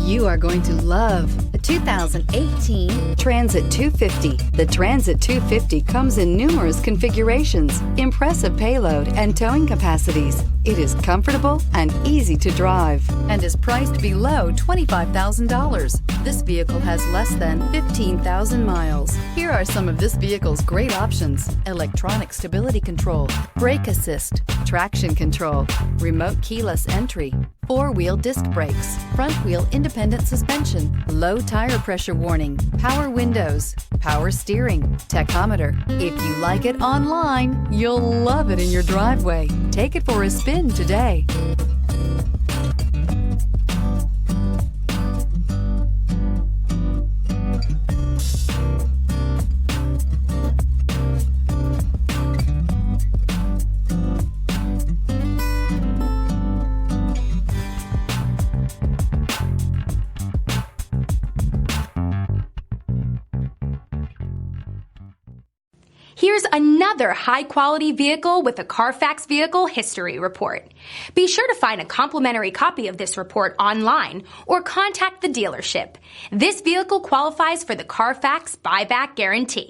You are going to love the 2018 Transit 250. The Transit 250 comes in numerous configurations, impressive payload, and towing capacities. It is comfortable and easy to drive and is priced below $25,000. This vehicle has less than 15,000 miles. Here are some of this vehicle's great options: electronic stability control, brake assist, traction control, remote keyless entry, four-wheel disc brakes, front-wheel independent suspension, low tire pressure warning, power windows, power steering, tachometer. If you like it online, you'll love it in your driveway. Take it for a spin today. Here's another high-quality vehicle with a CARFAX Vehicle History Report. Be sure to find a complimentary copy of this report online or contact the dealership. This vehicle qualifies for the CARFAX Buyback Guarantee.